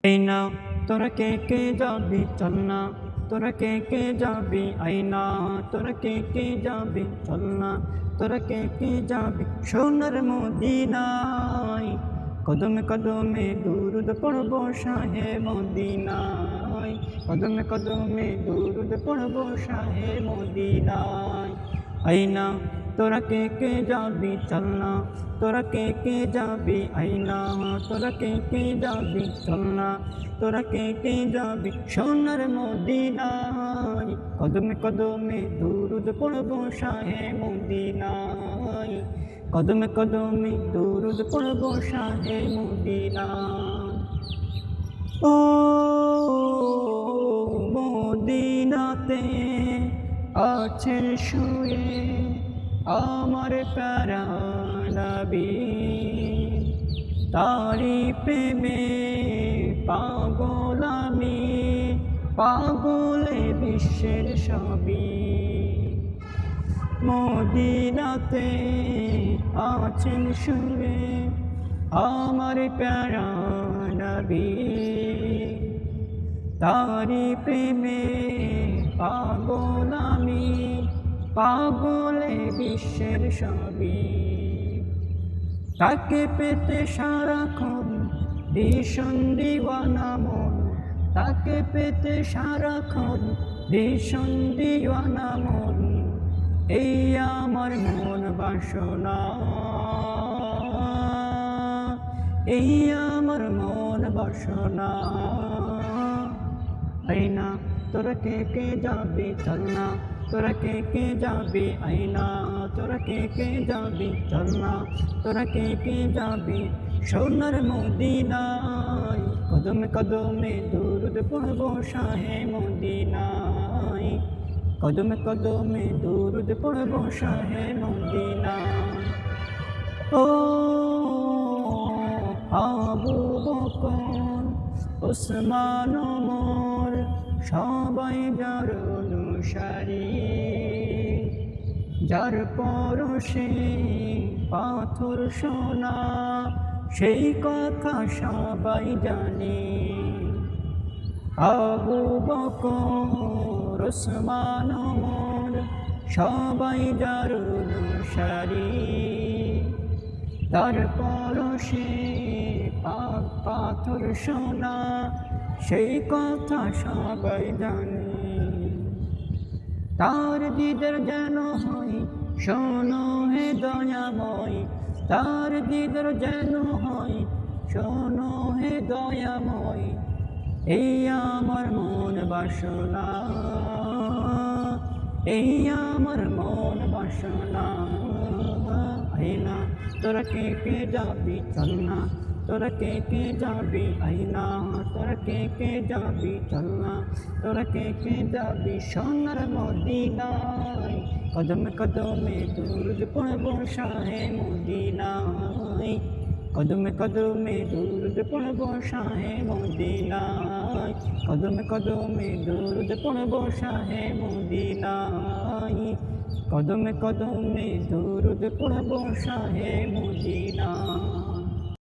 এই না তোরা কে কে যাবি চল না, তোরা কে কে যাবি আই না, তোরা কে কে যাবি চল না, তোরা কে কে যাবি সোনার মদিনায়। কদমে কদমে দুরুদ পড়ব শাহে মদিনায়, কদমে কদমে দুরুদ পড়ব শাহে মদিনায়। আই না তোরা কে কে যাবি চল না, তোরা কে কে যাবি আই না, তোরা কে কে যাবি চল না, তোরা কে কে যাবি সোনার মদিনায়। কদমে কদমে দুরুদ পড়ব শাহে মদিনায়, কদমে কদমে দুরুদ পড়ব শাহে মদিনায়। ও মদিনাতে আছেন শুয়ে আমার প্যারা নবী, তারি প্রেমে পাগল আমি, পাগলে বিশ্বের সবই। মদিনাতে আছেন শুয়ে আমার প্যারা নবী, তারি প্রেমে পাগল আমি, পাগলে বিশ্বের সবই। তাকে পেতে সারাক্ষণ ভীষণ দিওয়ানা মন, তাকে পেতে সারাক্ষণ ভীষণ দিওয়ানা মন। এই আমার মন বাসনা, এই আমার মন বাসনা। আই না তোরা কে কে যাবি চল না, তোরা কে কে যাবি আই না, তোরা কে কে যাবি চল না, তোরা কে কে যাবি সোনার মদিনায়। কদমে কদমে দুরুদ পড়ব শাহে মদিনায়, কদমে কদমে দুরুদ পড়ব শাহে মদিনায়। ও আবু বকর ওসমান ওমর সবাই যার অনুসারী, যার পরশে পাথর সোনা সেই কথা সবাই জানে। আবু বকর ওসমান ওমর সবাই যার অনুসারী, তার পরশে পাথর সোনা সেই কথা সবাই জানে। তার দিদার যেন হয় শোনো হে দয়াময়, তার দিদার যেন হয় শোনো হে দয়াময়। এই আমার মন বাসনা, এই আমার মন বাসনা। আই না তোরা কে কে যাবি চল না, তোরা কে কে যাবি আই না, তোরা কে কে যাবি চল না, তোরা কে কে যাবি সোনার মদিনায়। কদমে কদমে দুরুদ পড়ব শাহে মদিনায়, কদমে কদমে দুরুদ পড়ব শাহে মদিনায়, কদমে কদমে দুরুদ পড়ব শাহে মদিনায়, কদমে কদমে দুরুদ পড়ব শাহে মদিনায়।